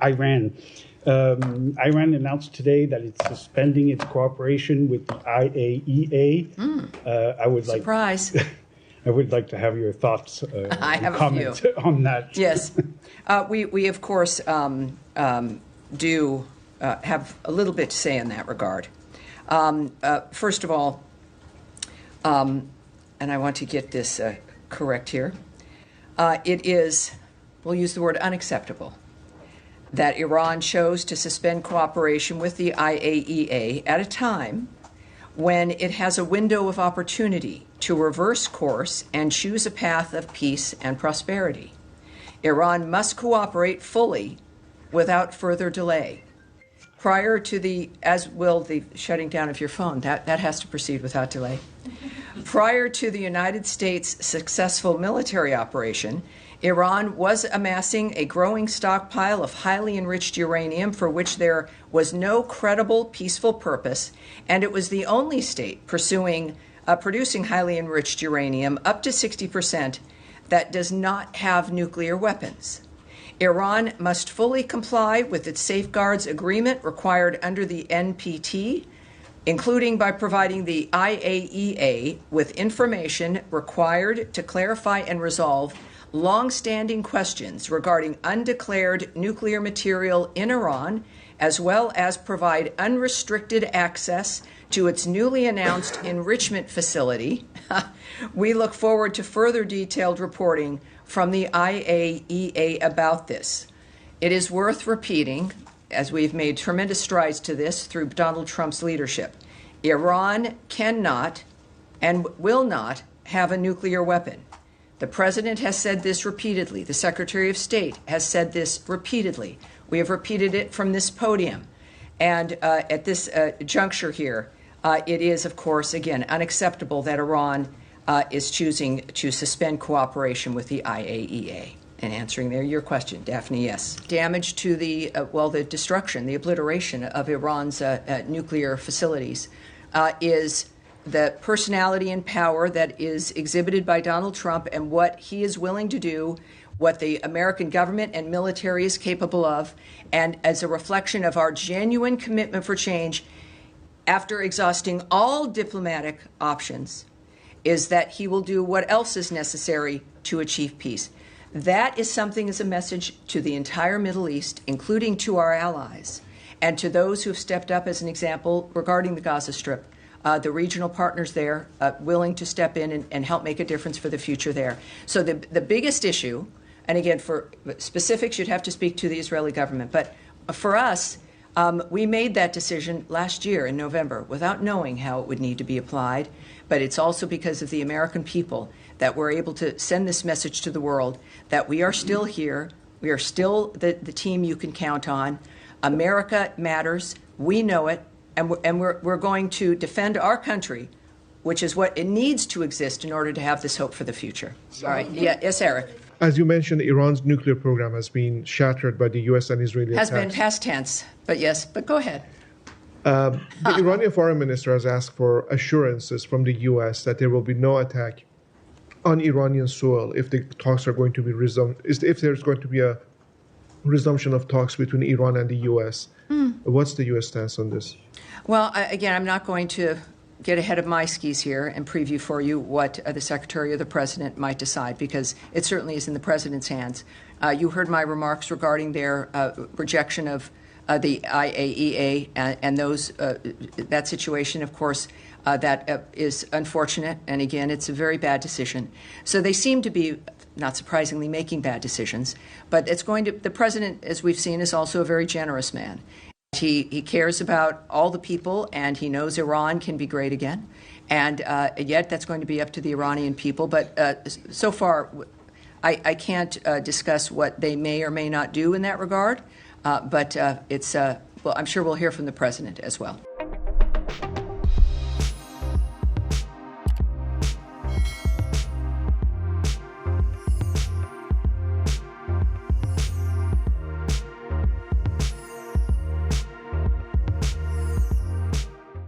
Iran. Iran announced today that it's suspending its cooperation with the IAEA. Surprise. I would like to have your thoughts I have comment on that. Yes. We of course, do have a little bit to say in that regard. First of all, and I want to get this correct here, it is, we'll use the word unacceptable, that Iran chose to suspend cooperation with the IAEA at a time when it has a window of opportunity to reverse course and choose a path of peace and prosperity. Iran must cooperate fully without further delay. Prior to the, as will the shutting down of your phone, that has to proceed without delay. Prior to the United States' successful military operation, Iran was amassing a growing stockpile of highly enriched uranium for which there was no credible peaceful purpose, and it was the only state producing highly enriched uranium up to 60% that does not have nuclear weapons. Iran must fully comply with its safeguards agreement required under the NPT, including by providing the IAEA with information required to clarify and resolve long-standing questions regarding undeclared nuclear material in Iran, as well as provide unrestricted access to its newly announced enrichment facility. We look forward to further detailed reporting from the IAEA about this. It is worth repeating, as we've made tremendous strides to this through Donald Trump's leadership, Iran cannot and will not have a nuclear weapon. The President has said this repeatedly. The Secretary of State has said this repeatedly. We have repeated it from this podium. And at this juncture here, it is, of course, again, unacceptable that Iran is choosing to suspend cooperation with the IAEA. And answering your question, Daphne, yes. Damage to the destruction, the obliteration of Iran's nuclear facilities is the personality and power that is exhibited by Donald Trump and what he is willing to do, what the American government and military is capable of, and as a reflection of our genuine commitment for change, after exhausting all diplomatic options, is that he will do what else is necessary to achieve peace. That is something as a message to the entire Middle East, including to our allies, and to those who have stepped up as an example regarding the Gaza Strip. The regional partners there willing to step in and help make a difference for the future there. So the biggest issue, and again, for specifics, you'd have to speak to the Israeli government. But for us, we made that decision last year in November without knowing how it would need to be applied. But it's also because of the American people that we're able to send this message to the world that we are still here. We are still the team you can count on. America matters. We know it. And we're going to defend our country, which is what it needs to exist in order to have this hope for the future. All right. Yeah. Yes, Eric. As you mentioned, Iran's nuclear program has been shattered by the U.S. and Israeli attacks. Has been past tense, but yes. But go ahead. The Iranian foreign minister has asked for assurances from the U.S. that there will be no attack on Iranian soil if the talks are going to be resumed, if there's going to be a resumption of talks between Iran and the U.S. What's the U.S. stance on this? Well, again, I'm not going to get ahead of my skis here and preview for you what the Secretary or the President might decide, because it certainly is in the President's hands. You heard my remarks regarding their rejection of the IAEA and that situation, of course, that is unfortunate. And again, it's a very bad decision. So they seem to be, not surprisingly, making bad decisions. But it's going to, the President, as we've seen, is also a very generous man. He cares about all the people, and he knows Iran can be great again. And yet that's going to be up to the Iranian people. But so far, I can't discuss what they may or may not do in that regard. But it's, well, I'm sure we'll hear from the President as well.